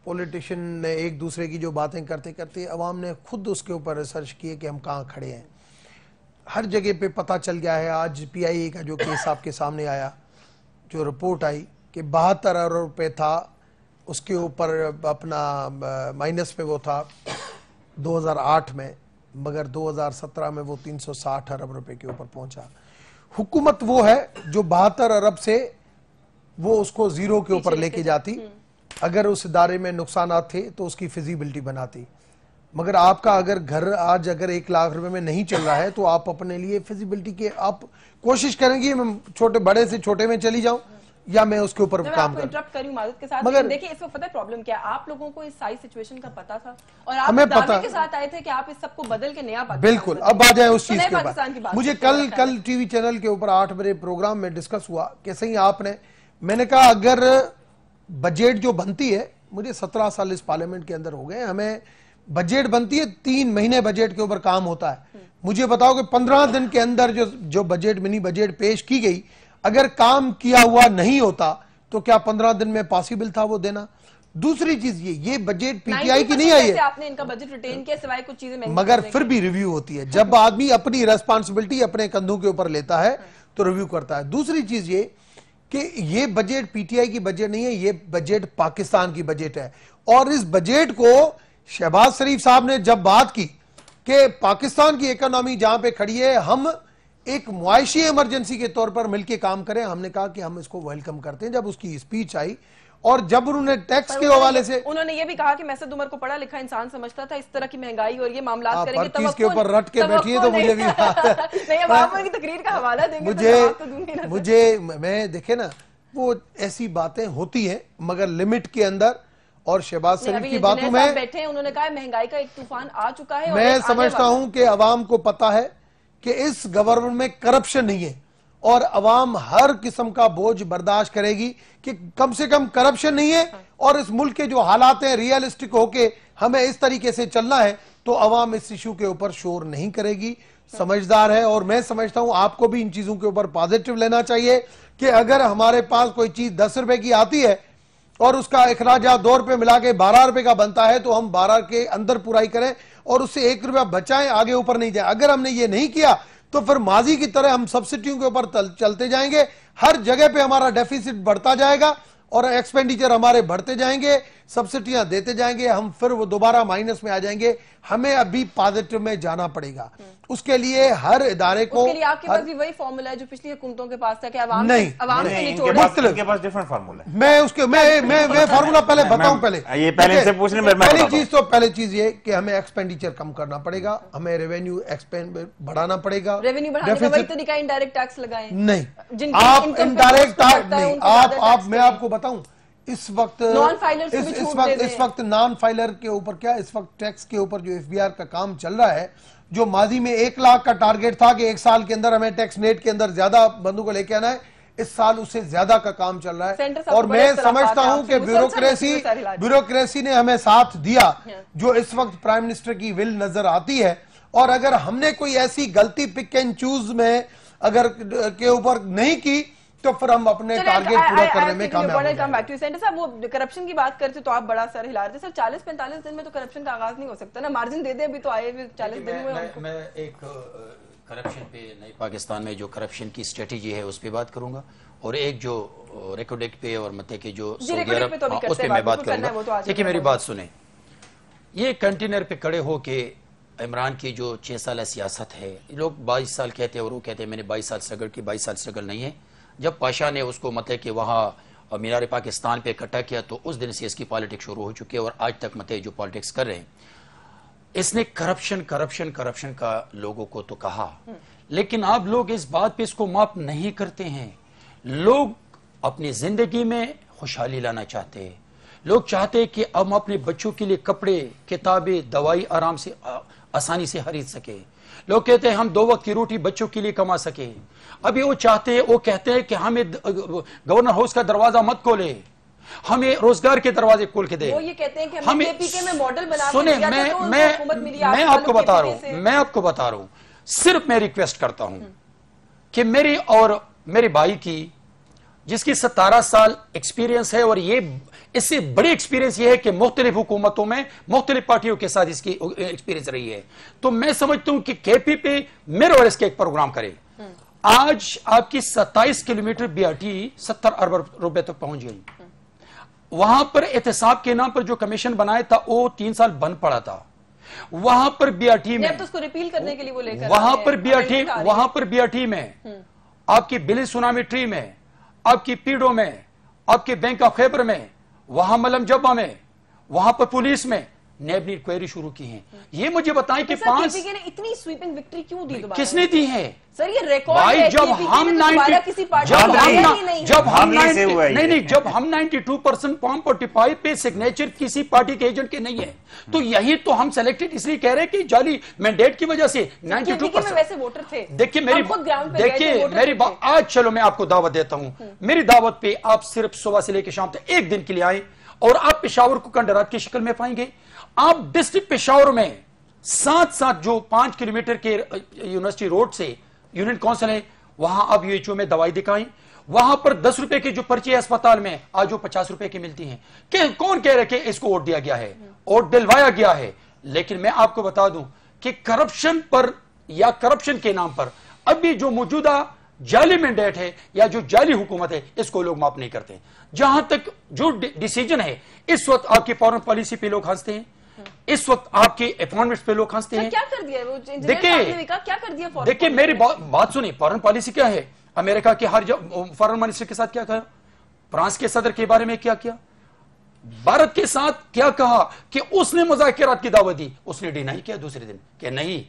पॉलिटिशियन ने एक दूसरे की जो बातें करते करते अवाम ने खुद उसके ऊपर रिसर्च किए कि हम कहाँ खड़े हैं। हर जगह पे पता चल गया है। आज PIA का जो केस आपके सामने आया, जो रिपोर्ट आई कि 72 अरब रुपये था, उसके ऊपर अपना माइनस में वो था 2008 में, मगर 2017 में वो 360 अरब रुपए के ऊपर पहुंचा। हुकूमत वो है जो 72 अरब से वो उसको जीरो के ऊपर लेके जाती। अगर उस इदारे में नुकसानात थे तो उसकी फिजिबिलिटी बनाती। मगर आपका अगर घर आज अगर 1 लाख रुपए में नहीं चल रहा है तो आप अपने लिए फिजिबिलिटी के आप कोशिश करेंगे मैं छोटे बड़े से छोटे में चली जाऊं या मैं उसके ऊपर काम करूं। इंटरप्ट करूं माजूद के साथ, मगर देखिए इस वक्त पता है प्रॉब्लम क्या है, आप लोगों को इस सारी सिचुएशन का पता था और आप हमें दावे पता के साथ आए थे कि आप इस सबको बदल के नया पाकिस्तान। बिल्कुल, अब आ जाए उस चीज के पाकिस्तान की ऊपर। बात मुझे कल टीवी चैनल के ऊपर 8 बजे प्रोग्राम में डिस्कस हुआ कि सही आपने, मैंने कहा अगर बजट जो बनती है, मुझे 17 साल इस पार्लियामेंट के अंदर हो गए, हमें बजट बनती है 3 महीने बजट के ऊपर काम होता है। मुझे बताओ कि 15 दिन के अंदर जो बजट मिनी बजट पेश की गई, अगर काम किया हुआ नहीं होता तो क्या 15 दिन में पॉसिबल था वो देना? दूसरी चीज ये बजट PTI की नहीं आई है, आपने इनका बजट रिटेन किया सिवाय कुछ चीजें, मगर फिर भी रिव्यू होती है। जब आदमी अपनी रेस्पॉन्सिबिलिटी अपने कंधों के ऊपर लेता है तो रिव्यू करता है। दूसरी चीज ये कि ये बजट PTI की बजट नहीं है, ये बजट पाकिस्तान की बजट है। और इस बजट को शहबाज शरीफ साहब ने जब बात की कि पाकिस्तान की इकोनॉमी जहां पे खड़ी है, हम एक मुआशी इमरजेंसी के तौर पर मिलकर काम करें, हमने कहा कि हम इसको वेलकम करते हैं। जब उसकी स्पीच आई और जब उन्होंने टैक्स के हवाले से, उन्होंने ये भी कहा कि मैसेज उमर को पढ़ा लिखा इंसान समझता था, इस तरह की महंगाई और ये मामला करेंगे तब के ऊपर रट के बैठी है तो मुझे भी नहीं, अब आप उनकी तकरीर का हवाला देंगे मुझे मैं देखे ना, वो ऐसी बातें होती हैं मगर लिमिट के अंदर। और शहबाज शरीफ की बातों में बैठे हैं, उन्होंने कहा महंगाई का एक तूफान आ चुका है। मैं समझता हूं कि अवाम को पता है कि इस गवर्नमेंट में करप्शन नहीं है और अवाम हर किस्म का बोझ बर्दाश्त करेगी कि कम से कम करप्शन नहीं है और इस मुल्क के जो हालात हैं रियलिस्टिक होके हमें इस तरीके से चलना है, तो अवाम इस इशू के ऊपर शोर नहीं करेगी, समझदार है। और मैं समझता हूं आपको भी इन चीजों के ऊपर पॉजिटिव लेना चाहिए कि अगर हमारे पास कोई चीज 10 रुपए की आती है और उसका अखराजात 2 रुपए मिला के 12 रुपए का बनता है तो हम 12 के अंदर पुराई करें और उससे 1 रुपया बचाएं, आगे ऊपर नहीं जाए। अगर हमने ये नहीं किया तो फिर माजी की तरह हम सब्सिडियों के ऊपर चलते जाएंगे, हर जगह पे हमारा डेफिसिट बढ़ता जाएगा और एक्सपेंडिचर हमारे बढ़ते जाएंगे, सब्सिडियां देते जाएंगे, हम फिर वो दोबारा माइनस में आ जाएंगे। हमें अभी पॉजिटिव में जाना पड़ेगा। उसके लिए हर इदारे को, उसके लिए आपके पास भी वही फॉर्मूला है जो पिछली हुकूमतों के पास था कि अवाम नहीं, से निचोड़ इनके पास डिफरेंट फार्मूला है। मैं उसके मैं फार्मूला पहले बताऊं। पहले से पूछ रहे, पहली चीज ये कि हमें एक्सपेंडिचर कम करना पड़ेगा, हमें रेवेन्यू एक्सपेंड बढ़ाना पड़ेगा। रेवेन्यू बढ़ाने का वही तरीका इनडायरेक्ट टैक्स लगाएं। नहीं, आप इनडायरेक्ट टैक्स नहीं, आप मैं आपको बताऊं इस वक्त इस वक्त नॉन फाइलर के ऊपर क्या, इस वक्त टैक्स के ऊपर जो FBR का काम चल रहा है, जो माजी में 1 लाख का टारगेट था कि 1 साल के अंदर हमें टैक्स नेट के अंदर ज्यादा बंदों को लेके आना है, इस साल उससे ज्यादा का काम चल रहा है। और मैं समझता हूं कि ब्यूरोक्रेसी ने हमें साथ दिया जो इस वक्त प्राइम मिनिस्टर की विल नजर आती है। और अगर हमने कोई ऐसी गलती पिक एंड चूज में अगर के ऊपर नहीं की तो फिर हम अपने टारगेट पूरा करने में कामयाब। सेंटर साहब वो करप्शन की बात करते तो आप बड़ा सर हिला रहे थे सर, 40-45 दिन में तो करप्शन का आगाज नहीं हो सकता ना, मार्जिन दे दे, अभी तो आए 40 दिन में। मैं एक करप्शन पे नए पाकिस्तान में जो करप्शन की स्ट्रेटेजी है उस पर बात करूंगा, और एक जो रिकॉर्ड पे और मते के जो सऊदी अरब, उस पर मैं बात करूंगा। देखिए मेरी बात सुने, ये कंटेनर पे खड़े हो के इमरान की जो 6 साल सियासत है, लोग 22 साल कहते हैं और वो कहते हैं मैंने 22 साल स्ट्रगल की। 22 साल स्ट्रगल नहीं है। जब पाशा ने उसको मतलब कि वहाँ मीनार पाकिस्तान पे इकट्ठा किया तो उस दिन से इसकी पॉलिटिक्स शुरू हो चुकी है, और आज तक मतलब जो पॉलिटिक्स कर रहे हैं, इसने करप्शन करप्शन करप्शन का लोगों को तो कहा, लेकिन आप लोग इस बात पे इसको माफ नहीं करते हैं। लोग अपनी जिंदगी में खुशहाली लाना चाहते हैं। लोग चाहते हैं कि हम अपने बच्चों के लिए कपड़े, किताबें, दवाई आराम से आसानी से खरीद सके। लोग कहते हैं हम 2 वक्त की रोटी बच्चों के लिए कमा सके। अभी वो चाहते हैं, वो कहते हैं कि हमें गवर्नर हाउस का दरवाजा मत खोले, हमें रोजगार के दरवाजे खोल के दे। वो ये कहते हैं कि हमें केपीके में मॉडल बना सुने, मैं आपको बता रहा हूं, सिर्फ मैं रिक्वेस्ट करता हूं कि मेरी और मेरे भाई की, जिसकी 17 साल एक्सपीरियंस है, और ये इससे बड़ी एक्सपीरियंस ये है कि मुख्तलिफ हुकूमतों में मुख्तलिफ पार्टियों के साथ इसकी एक्सपीरियंस रही है, तो मैं समझता हूं कि केपी पे मेरे और इसके एक प्रोग्राम करे। आज आपकी 27 किलोमीटर बीआरटी 70 अरब रुपए तक पहुंच गई। वहां पर एहतसाब के नाम पर जो कमीशन बनाया था वो 3 साल बंद पड़ा था। वहां पर बीआरटी में तो उसको रिपील करने के लिए वो लेकर वहां पर बीआरटी में आपकी बिली सुनामी ट्री में, आपकी पीडो में, आपके बैंक ऑफ खैबर में, वहां मलम जब्बा में, वहां पर पुलिस में नैब ने इंक्वायरी शुरू की है। ये मुझे बताएं कि 5 ने इतनी स्वीपिंग विक्ट्री क्यों दी दोबारा? किसने दी है सर? ये रिकॉर्ड भाई, है। जब हम 92% फॉर्म 45 पे सिग्नेचर किसी पार्टी के एजेंट के नहीं है, तो यही तो हम सेलेक्टेड इसलिए कह रहे हैं कि जाली मैंडेट की वजह से 92% वैसे वोटर थे। देखिए मेरी बात, आज चलो मैं आपको दावत देता हूं। मेरी दावत पे आप सिर्फ सुबह से लेकर शाम तक 1 दिन के लिए आए, और आप पेशावर को कंडरात की शक्ल में पाएंगे। आप डिस्ट्रिक्ट पेशावर में साथ साथ जो 5 किलोमीटर के यूनिवर्सिटी रोड से यूनियन काउंसिल है, वहां आप यूएचओ में दवाई दिखाएं। वहां पर 10 रुपए की जो पर्ची है अस्पताल में, आज वो 50 रुपए की मिलती है। कौन कह रहे कि इसको वोट दिया गया है, वोट दिलवाया गया है? लेकिन मैं आपको बता दूं कि करप्शन पर या करप्शन के नाम पर अभी जो मौजूदा जाली मैंडेट है या जो जाली हुकूमत है, इसको लोग माफ नहीं करते। जहां तक जो डिसीजन है, इस वक्त आपकी फॉरेन पॉलिसी पे लोग हंसते हैं, इस वक्त आपके अपॉइंटमेंट्स पे लोग हंसते हैं। क्या कर दिया वो? क्या कर दिया? देखिए मेरी बात सुनिए, फॉरेन पॉलिसी क्या है? अमेरिका के हर फॉरेन मिनिस्टर के साथ क्या कहा, फ्रांस के सदर के बारे में क्या किया, भारत के साथ क्या कहा कि उसने मुज़ाकिरात की दावत दी, उसने डिनाई किया दूसरे दिन कि नहीं,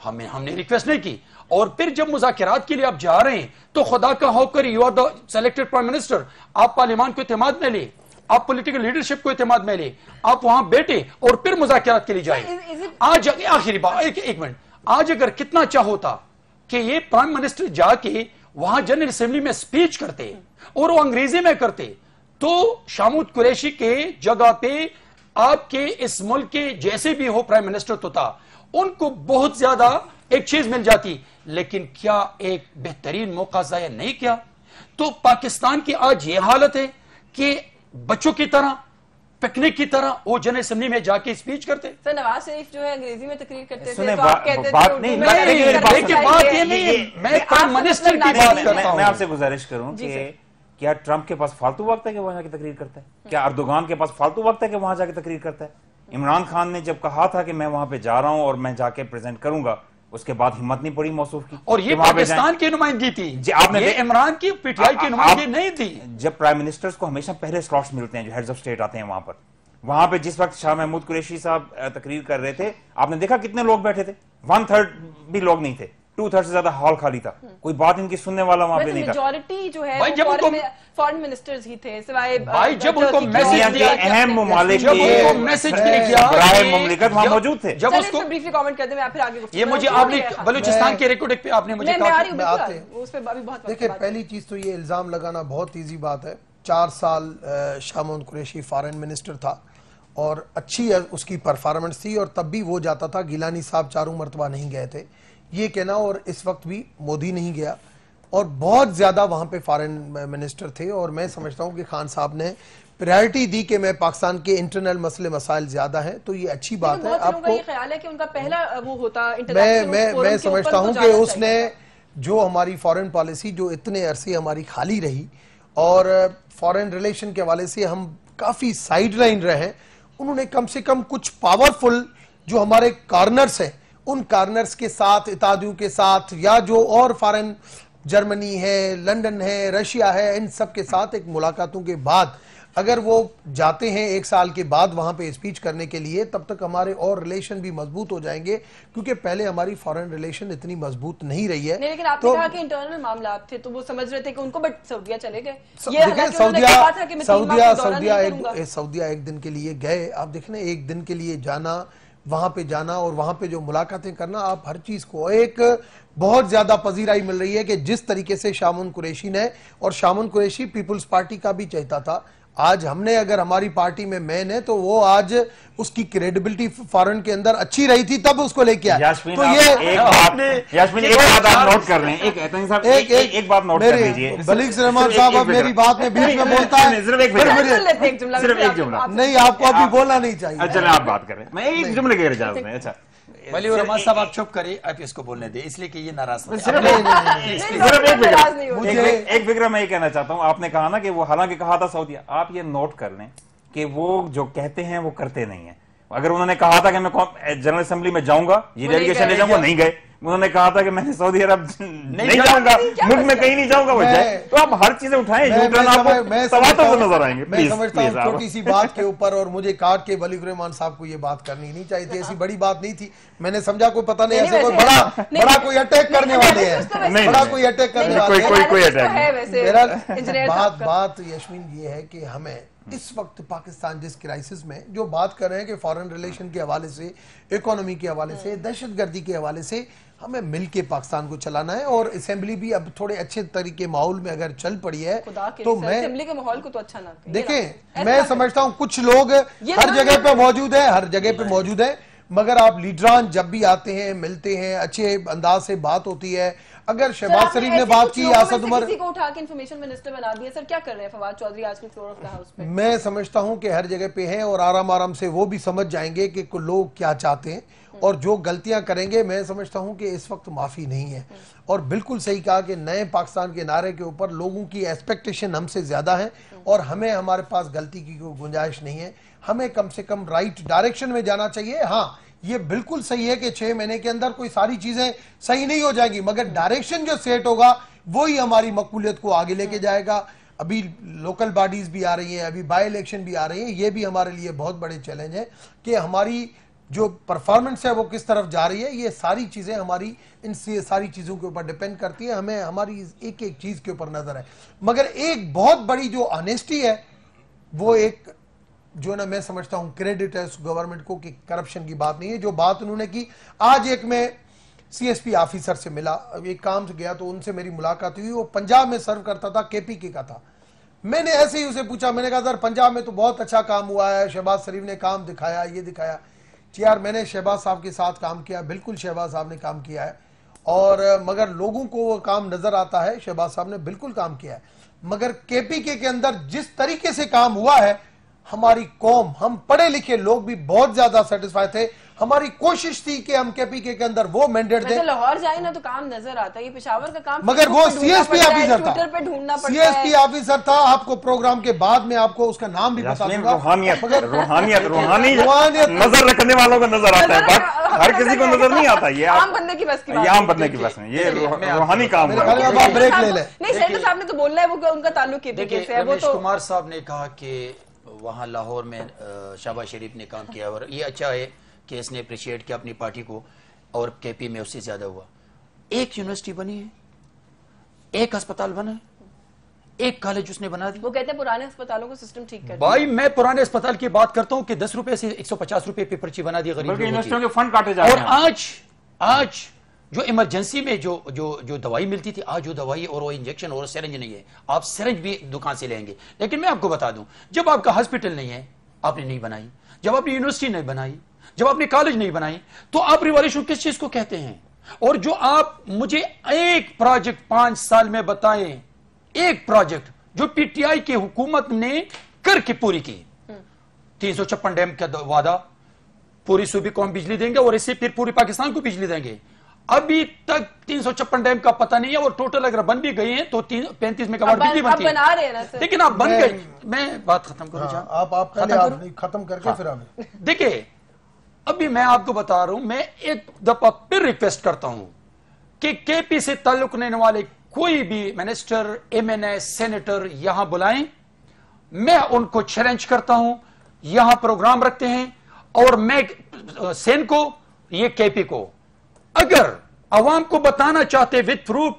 हमने रिक्वेस्ट नहीं की। और फिर जब मुज़ाकिरात के लिए आप जा रहे हैं तो खुदा का होकर you are the selected prime minister, आप पार्लियामान को इत्तेमाद में ले, आप पॉलिटिकल लीडरशिप को इत्तेमाद में ले, आप वहां बैठे और फिर मुज़ाकिरात के लिए जाए। आज आखिरी बात, एक मिनट, आज अगर कितना अच्छा होता कि ये प्राइम मिनिस्टर जाके वहां जनरल असेंबली में स्पीच करते और वो अंग्रेजी में करते, तो शामूद कुरैशी के जगह पे आपके इस मुल्क के जैसे भी हो प्राइम मिनिस्टर तो था, उनको बहुत ज्यादा एक चीज मिल जाती। लेकिन क्या एक बेहतरीन मौका जाया नहीं किया? तो पाकिस्तान की आज ये हालत है कि बच्चों की तरह, पिकनिक की तरह वो जनरल असेंबली में जाके स्पीच करते। सर नवाज शरीफ जो है अंग्रेजी में तकरीर करते थे, सुने, तो आप कहते थे बात उर्दू नहीं, में। बात ये नहीं है, मैं प्राइम मिनिस्टर की बात करता हूं। मैं आपसे गुजारिश करूं कि क्या ट्रंप के पास फालतू वक्त है कि वहां जाके तकरीर करता है? क्या अर्दोगान के पास फालतू वक्त है कि वहां जाके तकरीर करता है? इमरान खान ने जब कहा था कि मैं वहां पे जा रहा हूं और मैं जाके प्रेजेंट करूंगा, उसके बाद हिम्मत नहीं पड़ी मौसूफ की, और ये पाकिस्तान की नुमाइंदगी थी। आपने ये इमरान की पीटीआई की नुमाइंदगी नहीं थी। जब प्राइम मिनिस्टर्स को हमेशा पहले स्लॉट्स मिलते हैं, जो हेड्स ऑफ स्टेट आते हैं वहां पे जिस वक्त शाह महमूद कुरैशी साहब तकरीर कर रहे थे, आपने देखा कितने लोग बैठे थे? 1/3 भी लोग नहीं थे, 2/3 से ज्यादा हॉल खाली था, कोई बात इनकी सुनने वाला वहां पे नहीं था। मेजॉरिटी जो है फॉरेन मिनिस्टर्स ही थे, सिवाय भाई जब उनको मैसेज दिया, अहम ममालिक के मैसेज किया मुमलिकत वहां मौजूद थे। जब उसको ब्रीफली कमेंट कर दे, मैं फिर आगे ये मुझे आपने बलूचिस्तान के रिकॉर्ड पे आपने मुझे कहा, देखिए पहली चीज तो ये इल्जाम लगाना बहुत ईजी बात है। 4 साल शाह महमूद कुरैशी फॉरेन मिनिस्टर था और अच्छी उसकी परफॉर्मेंस थी, और तब भी वो जाता था, गिलानी साहब 4 मरतबा नहीं गए थे ये कहना, और इस वक्त भी मोदी नहीं गया, और बहुत ज़्यादा वहाँ पे फॉरेन मिनिस्टर थे। और मैं समझता हूँ कि खान साहब ने प्रायोरिटी दी कि मैं पाकिस्तान के इंटरनल मसले मसाइल ज्यादा हैं, तो ये अच्छी बात है। आपको ये ख्याल है कि उनका पहला वो होता मैं समझता हूं कि उसने जो हमारी फॉरेन पॉलिसी जो इतने अरसे हमारी खाली रही और फॉरेन रिलेशन के हवाले से हम काफी साइडलाइन रहे, उन्होंने कम से कम कुछ पावरफुल जो हमारे कॉर्नर्स हैं उन कॉर्नर्स के साथ, इत्तेहादियों के साथ, या जो और फॉरेन जर्मनी है, लंदन है, रशिया है, इन सब के साथ एक मुलाकातों के बाद अगर वो जाते हैं 1 साल के बाद वहां पे स्पीच करने के लिए, तब तक हमारे और रिलेशन भी मजबूत हो जाएंगे, क्योंकि पहले हमारी फॉरेन रिलेशन इतनी मजबूत नहीं रही है। लेकिन आपने कहा कि इंटरनल मामला थे, तो वो समझ रहे थे कि उनको, बट सऊदीया चले गए। सऊदीया एक दिन के लिए गए। आप देखें, एक दिन के लिए जाना, वहां पे जाना और वहां पे जो मुलाकातें करना, आप हर चीज को एक बहुत ज्यादा पजीराई मिल रही है कि जिस तरीके से शामुन कुरैशी ने, और शामुन कुरैशी पीपुल्स पार्टी का भी चाहता था, आज हमने अगर हमारी पार्टी में मैन है तो वो आज उसकी क्रेडिबिलिटी फॉरेन के अंदर अच्छी रही थी, तब उसको लेके आया। तो ये एक बात आप नोट कर लें, एक बात नोट कर लीजिए। बलीग रहमान साहब अब मेरी बात में बीच में बोलता है, सिर्फ एक जुमला नहीं, आपको अभी बोलना नहीं चाहिए। चलें आप बात करें, मैं एक जुमले की इजाजत नहीं। अच्छा वली रहमान साहब आप चुप करिए, आप इसको बोलने दे, इसलिए कि ये नाराज एक फिक्र मैं ये कहना चाहता हूँ। आपने कहा ना कि वो, हालांकि कहा था सऊदीया, आप ये नोट कर लें कि वो जो कहते हैं वो करते नहीं है। अगर उन्होंने कहा था कि मैं जनरल असेंबली में जाऊंगा, ये डेलीगेशन ले जाऊंगा, नहीं गए। उन्होंने कहा था कि मैं सऊदी अरब नहीं जाऊंगा, मुल्क में कहीं नहीं जाऊंगा, वो जाए। तो आप हर चीजें उठाएं, नजर आएंगे। मैं समझता हूँ छोटी सी बात के ऊपर, और मुझे काट के वली रहमान साहब को ये बात करनी नहीं चाहिए थी, ऐसी बड़ी बात नहीं थी। मैंने समझा कोई पता नहीं ऐसे कोई बड़ा कोई अटैक करने वाले हैं, बड़ा कोई अटैक करने वाले हैं। बात यशमीन ये है कि हमें इस वक्त पाकिस्तान जिस क्राइसिस में जो बात कर रहे हैं कि फॉरेन रिलेशन के हवाले से, इकोनॉमी के हवाले से, दहशतगर्दी के हवाले से हमें मिलके पाकिस्तान को चलाना है। और असेंबली भी अब थोड़े अच्छे तरीके माहौल में अगर चल पड़ी है तो मैं असेंबली के माहौल को तो अच्छा ना देखें, मैं समझता हूँ कुछ लोग हर जगह पे मौजूद है, हर जगह पे मौजूद है, मगर आप लीडरान जब भी आते हैं, मिलते हैं, अच्छे अंदाज से बात होती है। अगर शहबाज शरीफ ने बात की, आसद उमर को उठा के इंफॉर्मेशन मिनिस्टर बना दिया, सर क्या कर रहे हैं फवाद चौधरी आजकल फ्लोर ऑफ द हाउस पे? मैं समझता हूं कि हर जगह पे हैं और आराम आराम से वो भी समझ जाएंगे कि लोग क्या चाहते हैं, और जो गलतियां करेंगे मैं समझता हूं कि इस वक्त माफी नहीं है। और बिल्कुल सही कहा कि नए पाकिस्तान के नारे के ऊपर लोगों की एक्सपेक्टेशन हमसे ज्यादा है, और हमें, हमारे पास गलती की कोई गुंजाइश नहीं है। हमें कम से कम राइट डायरेक्शन में जाना चाहिए। हाँ, ये बिल्कुल सही है कि 6 महीने के अंदर कोई सारी चीजें सही नहीं हो जाएंगी, मगर डायरेक्शन जो सेट होगा वही हमारी मकबूलियत को आगे लेके जाएगा। अभी लोकल बॉडीज भी आ रही हैं, अभी बाई इलेक्शन भी आ रही हैं, ये भी हमारे लिए बहुत बड़े चैलेंज है कि हमारी जो परफॉर्मेंस है वो किस तरफ जा रही है। ये सारी चीजें हमारी, इन सारी चीजों के ऊपर डिपेंड करती है। हमें हमारी एक एक चीज के ऊपर नजर है, मगर एक बहुत बड़ी जो ऑनेस्टी है वो एक जो ना मैं समझता हूं क्रेडिट है उस गवर्नमेंट को कि करप्शन की बात नहीं है। जो बात उन्होंने की, आज एक मैं सीएसपी ऑफिसर से मिला, एक काम से गया तो उनसे मेरी मुलाकात हुई, वो पंजाब में सर्व करता था, केपीके का था। मैंने ऐसे ही उसे पूछा, मैंने कहा सर पंजाब में तो बहुत अच्छा काम हुआ है, शहबाज शरीफ ने काम दिखाया, ये दिखाया। यार मैंने शहबाज साहब के साथ काम किया, बिल्कुल शहबाज साहब ने काम किया है, और मगर लोगों को वो काम नजर आता है, शहबाज साहब ने बिल्कुल काम किया है, मगर केपीके के अंदर जिस तरीके से काम हुआ है, हमारी कौम, हम पढ़े लिखे लोग भी बहुत ज्यादा सेटिस्फाई थे। हमारी कोशिश थी कि हम केपीके के अंदर वो मैंडेट दें। लाहौर जाए ना तो काम नजर आता है, ये पेशावर का काम, मगर वो सीएसपी ऑफिसर था, ट्विटर पे ढूंढना पड़ता है, सीएसपी ऑफिसर था। आपको प्रोग्राम के बाद में आपको उसका नाम भी बता दूंगा। रूहानियत नजर रखने वालों को नजर आता है, हर किसी को नजर नहीं आता। ये आम बंदे की बस की बात, आम बंदे की बस में ये रूहानी काम है। ब्रेक ले लें। नहीं, सेठ साहब ने तो बोलना है वो उनका ताल्लुक केपीके से है। वो तो कुमार साहब ने कहा कि वहाँ लाहौर में शहबाज शरीफ ने काम किया, और ये अच्छा है कि इसने अप्रिशिएट किया अपनी पार्टी को, और केपी में उससे ज्यादा हुआ। एक यूनिवर्सिटी बनी है, एक अस्पताल बना है, एक कॉलेज उसने बना दी। वो कहते हैं पुराने अस्पतालों को सिस्टम ठीक कर। भाई मैं पुराने अस्पताल की बात करता हूँ कि 10 रुपए से 150 रुपए पे पर्ची बना दी गरीब यूनिवर्सिटियों के फंड काटे जा रहे हैं। और आज जो इमरजेंसी में जो दवाई मिलती थी, आज जो दवाई और वो इंजेक्शन और सिरिंज नहीं है। आप सिरिंज भी दुकान से लेंगे, लेकिन मैं आपको बता दूं, जब आपका हॉस्पिटल नहीं है, आपने नहीं बनाई, जब आपने यूनिवर्सिटी नहीं बनाई, जब आपने कॉलेज नहीं बनाई, तो आप रिवॉल्यूशन किस चीज को कहते हैं? और जो आप मुझे एक प्रोजेक्ट 5 साल में बताएं, एक प्रोजेक्ट जो पीटीआई की हुकूमत ने करके पूरी की। 356 डैम का वादा, पूरी सूबे को हम बिजली देंगे और इससे फिर पूरे पाकिस्तान को बिजली देंगे। अभी तक 356 डैम का पता नहीं है, और टोटल अगर बन भी गई है तो 35 मेगावाट बिजली बनती बना रहे हैं ना सर। लेकिन आप बन गए। मैं बात खत्म करूं? आप पहले आप खत्म करके फिर हमें देखिए, अभी मैं आपको बता रहा हूं, मैं एक दफा फिर रिक्वेस्ट करता हूं कि केपी से ताल्लुक लेने वाले कोई भी मिनिस्टर, एमएनए, सेनेटर यहां बुलाएं। मैं उनको चैलेंज करता हूं, यहां प्रोग्राम रखते हैं, और मैं सेन को, ये केपी को, अगर अवाम को बताना चाहते विद प्रूफ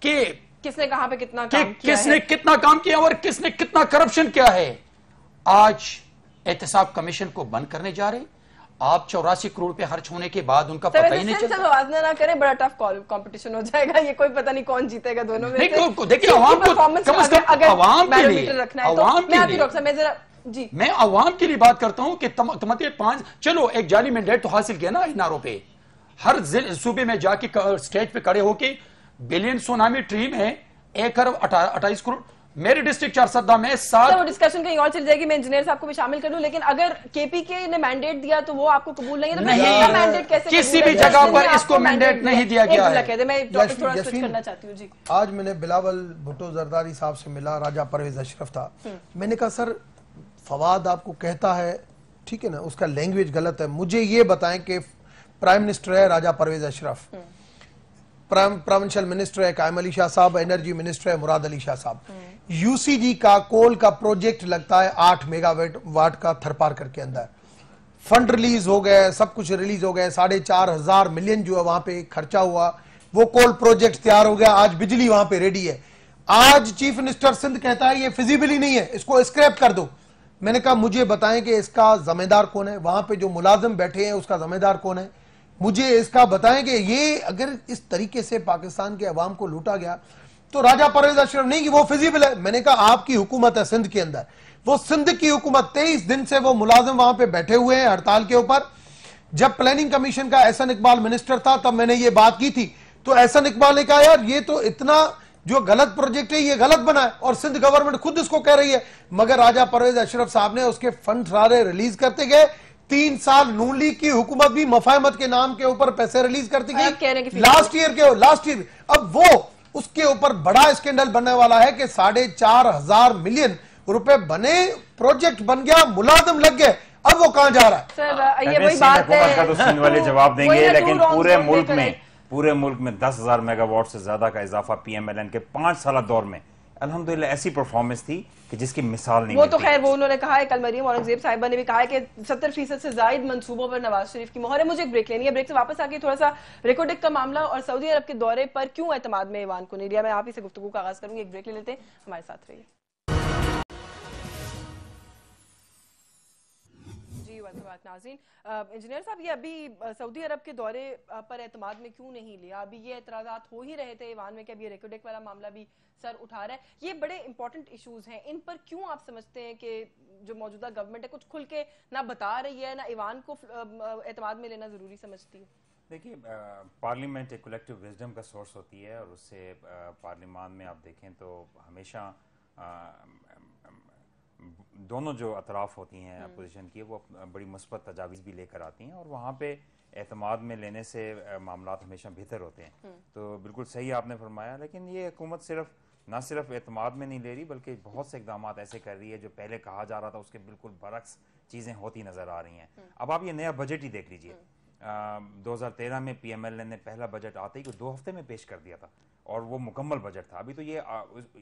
कि किसने कहां पे कितना काम किया किसने है, कितना काम किया और किसने कितना करप्शन किया है। आज एहतसाब कमीशन को बंद करने जा रहे, आप 84 करोड़ रुपए खर्च होने के बाद उनका पता ही नहीं चलता। आवाज ना करें, बड़ा टफ कंपटीशन हो जाएगा ये, कोई पता नहीं कौन जीतेगा दोनों में। देखिए, अवाम को कम से कम अवाम के लिए, अवाम के लिए, जी मैं अवाम के लिए बात करता हूं कि तुम्हारे 5, चलो एक जाली मैंडेट तो हासिल किया ना इनारों पे, हर सूबे में जाके स्टेज पे खड़े होके बिलियन सुनामी ट्री में 1 अरब 28 करोड़, मेरे डिस्ट्रिक्ट चारसदा में 7। वो डिस्कशन कहीं और चल जाएगी, मैं इंजीनियर साहब को भी शामिल कर लूं, लेकिन अगर केपी के ने मैंडेट दिया तो वो आपको कबूल नहीं है, तो नहीं, मैंडेट कैसे किसी भी जगह पर इसको मैंडेट नहीं दिया गया है। मैं टॉपिक थोड़ा स्विच करना चाहती हूं जी। आज मैंने बिलावल भुट्टो जरदारी साहब से मिला, राजा परवेज अशरफ था। मैंने कहा सर, फवाद आपको कहता है, ठीक है ना, उसका लैंग्वेज गलत है, मुझे ये बताएं कि प्राइम मिनिस्टर है राजा परवेज अशरफ, प्रोविंशियल मिनिस्टर है कायम अली शाह साहब, एनर्जी मिनिस्टर है मुराद अली शाह साहब, यूसीजी का कोल का प्रोजेक्ट लगता है 8 मेगावाट का थरपारकर के अंदर, फंड रिलीज हो गए, सब कुछ रिलीज हो गए, 4,500 मिलियन जो है वहां पे खर्चा हुआ, वो कोल प्रोजेक्ट तैयार हो गया, आज बिजली वहां पे रेडी है। आज चीफ मिनिस्टर सिंध कहता है ये फिजिबल ही नहीं है, इसको स्क्रैप कर दो। मैंने कहा मुझे बताएं कि इसका जिम्मेदार कौन है, वहां पे जो मुलाजिम बैठे हैं उसका जिम्मेदार कौन है, मुझे इसका बताएं कि ये अगर इस तरीके से पाकिस्तान के अवाम को लूटा गया तो राजा परवेज अशरफ नहीं कि वो फिजिबल है। मैंने कहा आपकी हुकूमत है सिंध के अंदर, वो सिंध की हुकूमत 23 दिन से वो मुलाजिम वहां पे बैठे हुए हैं हड़ताल के ऊपर। जब प्लानिंग कमीशन का एहसन इकबाल मिनिस्टर था तब मैंने ये बात की थी, तो एहसन इकबाल ने कहा यार ये तो इतना जो गलत प्रोजेक्ट है ये गलत बना है, और सिंध गवर्नमेंट खुद इसको कह रही है, मगर राजा परवेज अशरफ साहब ने उसके फंड सारे रिलीज करते गए। 3 साल नून लीग की हुकूमत भी मफाहमत के नाम के ऊपर पैसे रिलीज करती गई लास्ट ईयर। अब वो उसके ऊपर बड़ा स्कैंडल बनने वाला है कि 4,500 मिलियन रुपए बने, प्रोजेक्ट बन गया, मुलाजिम लग गए, अब वो कहां जा रहा है? सर ये वही बात है, तो सिंध वाले जवाब देंगे, लेकिन पूरे मुल्क में 10,000 मेगावाट से ज्यादा का इजाफा पीएमएलएन के 5 साल दौर में अल्हम्दुलिल्लाह ऐसी परफॉर्मेंस थी कि जिसकी मिसाल नहीं। वो तो खैर वो उन्होंने कहा है, कल मरियम औरंगजेब साहिबा ने भी कहा है कि 70% से ज्यादा मंसूबों पर नवाज शरीफ की मोहर है। मुझे एक ब्रेक लेनी है, ब्रेक से वापस आके थोड़ा सा रिकॉर्डिक का मामला और सऊदी अरब के दौरे पर क्यों एतमाद में ईवान को नहीं लिया, मैं आप ही से गुफ्तगू का आगाज करूंगी। एक ब्रेक ले लेते हैं, हमारे साथ रहिए। नाज़रीन, इंजीनियर साहब ये अभी सऊदी अरब के दौरे पर एतमाद में क्यों नहीं लिया? अभी ये एतराज़ात हो ही रहे थे ईवान में कि अभी रिकॉर्डिक वाला मामला भी सर उठा रहा है, ये बड़े इंपॉर्टेंट इश्यूज हैं, इन पर क्यों आप समझते हैं कि जो मौजूदा गवर्नमेंट है कुछ खुल के ना बता रही है, ना ईवान को एतमाद में लेना जरूरी समझती है? देखिए, पार्लियामेंट एक कलेक्टिव विजडम का सोर्स होती है, और उससे पार्लियामान में आप देखें तो हमेशा दोनों जो अतराफ होती हैं अपोजिशन की, वो बड़ी मुस्बत तजावीज़ भी लेकर आती हैं, और वहाँ पे एतमाद में लेने से मामलात हमेशा बेहतर होते हैं। तो बिल्कुल सही आपने फरमाया, लेकिन ये हुकूमत ना सिर्फ एतमाद में नहीं ले रही, बल्कि बहुत से इकदाम ऐसे कर रही है जो पहले कहा जा रहा था उसके बिल्कुल बरक्स चीज़ें होती नज़र आ रही हैं। अब आप ये नया बजट ही देख लीजिए, 2013 में पीएमएलएन ने पहला बजट आते ही 2 हफ्ते में पेश कर दिया था, और वो मुकम्मल बजट था। अभी तो ये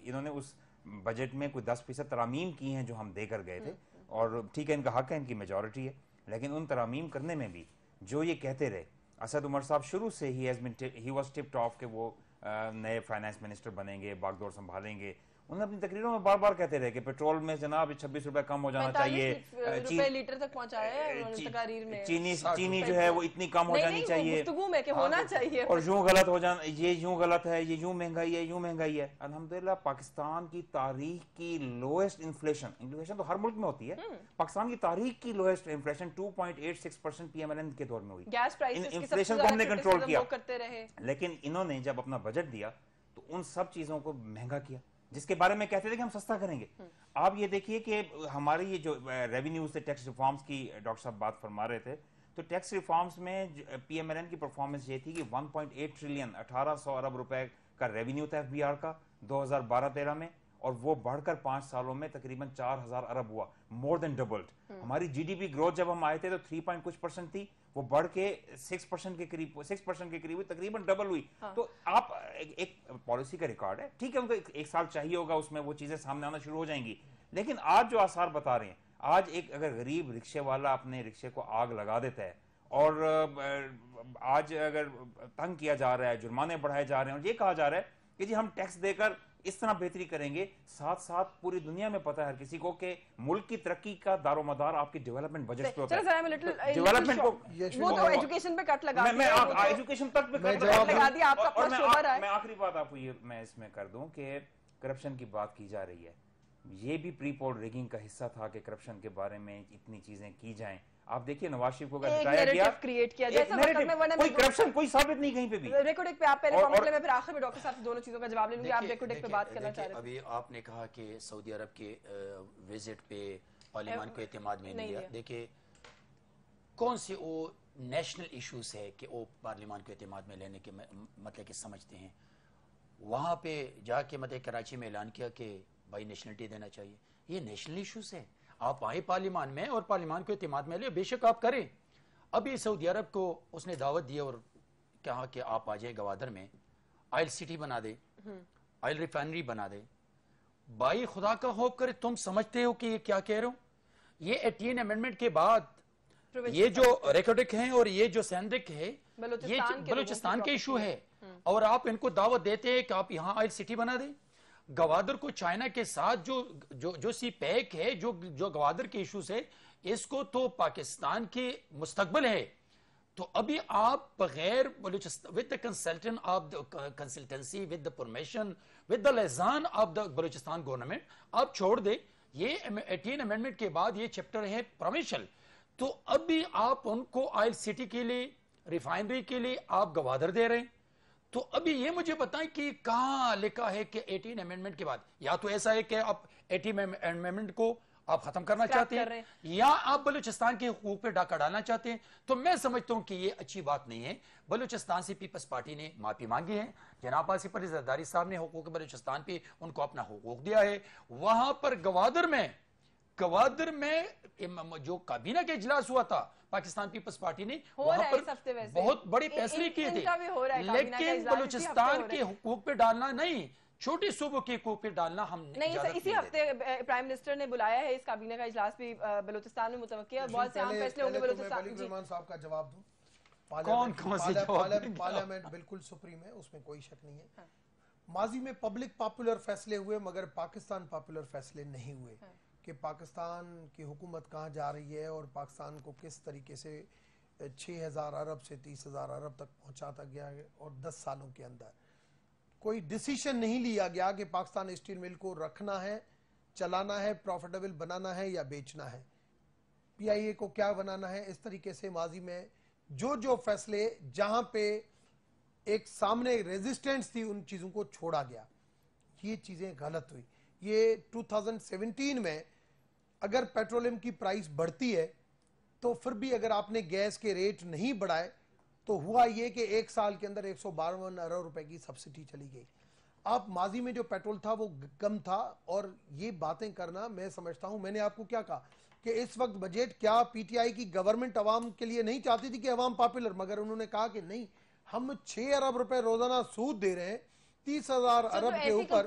इन्होंने उस बजट में कोई 10% तरामीम की हैं जो हम देकर गए थे, और ठीक है, इनका हक है, इनकी मेजॉरिटी है, लेकिन उन तरामीम करने में भी जो ये कहते रहे, असद उमर साहब शुरू से ही वाज टिप्ड ऑफ कि वो नए फाइनेंस मिनिस्टर बनेंगे, बागडोर संभालेंगे। उन्होंने अपनी तकरीरों में बार बार कहते रहे कि पेट्रोल में जनाब 26 रुपए कम हो जाना चाहिए, लीटर तक पहुंचाया है तकरीर में, चीनी जो है वो इतनी कम हो जानी चाहिए, में कि होना चाहिए, और यूं गलत हो जाना, ये यूं गलत है, ये यूं महंगाई है, यूं महंगाई है। अल्हम्दुलिल्लाह पाकिस्तान की तारीख की लोएस्ट इन्फ्लेशन तो हर मुल्क में होती है, पाकिस्तान की तारीख की लोएस्ट इन्फ्लेशन 2.86% पीएमएलएन के दौर में हुई। गैस प्राइसेस इन्फ्लेशन को हमने कंट्रोल किया, करते रहे, लेकिन इन्होंने जब अपना बजट दिया तो उन सब चीजों को महंगा किया, जिसके बारे में कहते थे कि हम सस्ता करेंगे। आप ये देखिए कि हमारी ये जो रेवेन्यू से टैक्स रिफॉर्म्स की डॉक्टर साहब बात फरमा रहे थे, तो टैक्स रिफॉर्म्स में पीएमएलएन की परफॉर्मेंस ये थी कि 1.8 ट्रिलियन 1800 अरब रुपए का रेवेन्यू था एफबीआर का 2012-13 में, और वो बढ़कर 5 सालों में तकरीबन 4000 अरब हुआ, मोर देन डबल्ड। हमारी जीडीपी ग्रोथ जब हम आए थे तो 3.कुछ% थी, वो बढ़ के 6% के करीब तकरीबन डबल हुई। तो आप एक पॉलिसी का रिकॉर्ड है, ठीक है, उनको एक साल चाहिए होगा, उसमें वो चीजें सामने आना शुरू हो जाएंगी। लेकिन आज जो आसार बता रहे हैं, आज एक अगर गरीब रिक्शे वाला अपने रिक्शे को आग लगा देता है और आज अगर तंग किया जा रहा है, जुर्माने बढ़ाए जा रहे हैं और ये कहा जा रहा है कि जी हम टैक्स देकर इस तरह बेहतरी करेंगे, साथ साथ पूरी दुनिया में पता है हर किसी को कि मुल्क की तरक्की का दारोमदार आपकी डेवलपमेंट बजट पे होता है। डेवलपमेंट को वो तो एजुकेशन पे कट लगा मैं एजुकेशन तक पे कट लगा दिया, आपका अपना शोभा रहा है। मैं आखिरी बात आपको ये मैं इसमें कर दूं कि करप्शन की बात की जा रही है, ये भी प्री पोल रिगिंग का हिस्सा था कि करप्शन के बारे में इतनी चीजें की जाएं। आप देखिए नवाज शरीफ को बताया गया, क्रिएट किया जैसा वक्त में वरना कोई करप्शन कोई साबित नहीं कहीं पे भी। रिकॉर्डिंग पे आप पहले कमेंट में फिर आखिर में डॉक्टर साहब से दोनों चीजों का जवाब ले लूंगी। आप रिकॉर्डिंग पे बात करना चाह रहे थे। अभी आपने कहा कि सऊदी अरब के विजिट पे पार्लियामान को एतमाद में नहीं लिया। देखिए कौन से वो नेशनल इश्यूज है कि वो पार्लियामान को एतमाद में लेने के मतलब कि समझते हैं। वहां पे जाके मतलब कराची में ऐलान किया कि भाई नेशनलिटी देना चाहिए, ये नेशनल इश्यूज है। आप आए पार्लियामान में और पार्लियामान को एतमाद में ले, बेशक आप करें। अभी सऊदी अरब को उसने दावत दी और कहा कि आप आ जाए गवादर में ऑयल सिटी बना दे, ऑयल रिफाइनरी बना दे। भाई खुदा का खौफ करे, तुम समझते हो कि ये क्या कह रहे हो? ये 18 अमेंडमेंट के बाद ये जो रेकॉर्डिक है और ये जो सैंडिक है, ये बलूचिस्तान के इशू है और आप इनको दावत देते हैं कि आप यहाँ ऑयल सिटी बना दें। गवादर को चाइना के साथ जो सी पैक है, जो गवादर के इश्यूज है, इसको तो पाकिस्तान के मुस्तकबिल है। तो अभी आप बगैर Balochistan with the consultant of the consultancy with the permission with the liaison of the Balochistan government आप छोड़ दे। ये 18 अमेंडमेंट के बाद ये चैप्टर है प्रोविंशियल। तो अभी आप उनको ऑयल सिटी के लिए, रिफाइनरी के लिए आप गवादर दे रहे हैं। तो अभी ये मुझे बताएं कि कहां लिखा है कि 18 अमेंडमेंट के बाद या तो ऐसा है कि आप 18 अमेंडमेंट को आप खत्म करना चाहते हैं या आप बलूचिस्तान के हुकूक पे डाका डालना चाहते हैं। तो मैं समझता हूं कि ये अच्छी बात नहीं है। बलूचिस्तान से पीपल्स पार्टी ने माफी मांगी है, जनाब आसिफ अली जरदारी साहब ने हुकूक बलूचिस्तान पे उनको अपना हुकूक दिया है। वहां पर गवादर में जो काबीना के इजलास हुआ था, पाकिस्तान पीपल्स पार्टी ने वहां पर बहुत बड़ी फैसले किए थे, लेकिन बलूचिस्तान के हुकूक पे डालना नहीं, छोटे सूबों के हुकूक पे डालना हम नहीं। इसी हफ्ते प्राइम मिनिस्टर ने बुलाया है इस काबीना का इजलास भी बलूचिस्तान में मुतवक्की है। बहुत से अहम फैसले होंगे बलूचिस्तान साहब का जवाब दूं। पार्लियामेंट बिल्कुल सुप्रीम है, उसमें कोई शक नहीं है। माजी में पब्लिक पॉपुलर फैसले हुए मगर पाकिस्तान पॉपुलर फैसले नहीं हुए कि पाकिस्तान की हुकूमत कहाँ जा रही है और पाकिस्तान को किस तरीके से 6000 अरब से 30,000 अरब तक पहुंचाता गया है। और 10 सालों के अंदर कोई डिसीजन नहीं लिया गया कि पाकिस्तान स्टील मिल को रखना है, चलाना है, प्रॉफिटेबल बनाना है या बेचना है, पीआईए को क्या बनाना है। इस तरीके से माजी में जो फैसले जहां पे एक सामने रेजिस्टेंस थी, उन चीज़ों को छोड़ा गया। ये चीज़ें गलत हुई। ये 2017 में अगर पेट्रोलियम की प्राइस बढ़ती है तो फिर भी अगर आपने गैस के रेट नहीं बढ़ाए तो हुआ ये कि एक साल के अंदर 152 अरब रुपए की सब्सिडी चली गई। आप माजी में जो पेट्रोल था वो कम था। और ये बातें करना मैं समझता हूं, मैंने आपको क्या कहा कि इस वक्त बजट क्या पीटीआई की गवर्नमेंट अवाम के लिए नहीं चाहती थी कि अवाम पॉपुलर, मगर उन्होंने कहा कि नहीं, हम 6 अरब रुपए रोजाना सूद दे रहे हैं 30,000 अरब के ऊपर।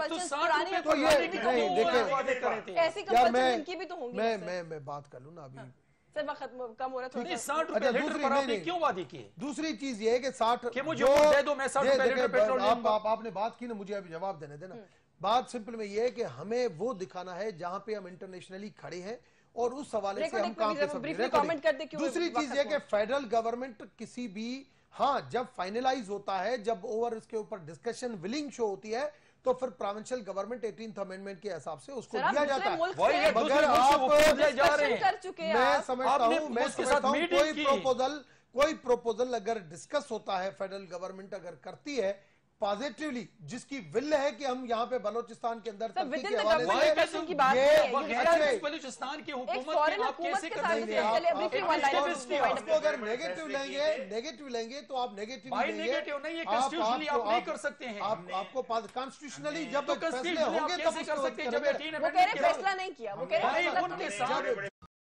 तो ये नहीं देखे क्या मैं बात कर लूं ना अभी कम हो रहा है। 60 रुपए लीटर पर आपने क्यों वादी की? दूसरी चीज ये है कि 60 कि मुझे वोट दे दो, मैं 60 रुपए लीटर पेट्रोल। आपने बात की ना, मुझे अभी जवाब देने देना। बात सिंपल में ये है कि हमें वो दिखाना है जहां पे हम इंटरनेशनली खड़े हैं और उस हवाले से हम काम कर सकते हैं। दूसरी चीज ये कि फेडरल गवर्नमेंट किसी भी, हाँ, जब फाइनलाइज होता है, जब ओवर इसके ऊपर डिस्कशन विलिंग शो होती है तो फिर प्रोविंशियल गवर्नमेंट 18th अमेंडमेंट के हिसाब से उसको दिया जाता है। मगर आप मैं समझता हूं कोई प्रपोजल अगर डिस्कस होता है, फेडरल गवर्नमेंट अगर करती है पॉजिटिवली जिसकी विल है कि हम यहाँ पे बलोचिस्तान के अंदर तरक्की के हवाले से की बात बलूचिस्तान की हुकूमत फॉरेन में आप हुकूमत कैसे के कर साथ सकते हैं? आपको अगर नेगेटिव लेंगे तो आप नेगेटिव भाई नेगेटिव नहीं है, कॉन्स्टिट्यूशनली आप नहीं कर सकते हैं। आपको कॉन्स्टिट्यूशनली जब तो फैसले कॉन्स्टिट्यूशनली होंगे आप तब कैसे कर सकते हैं जब 18 वो कह रहे फैसला नहीं किया, वो कह रहे भाई उनके साथ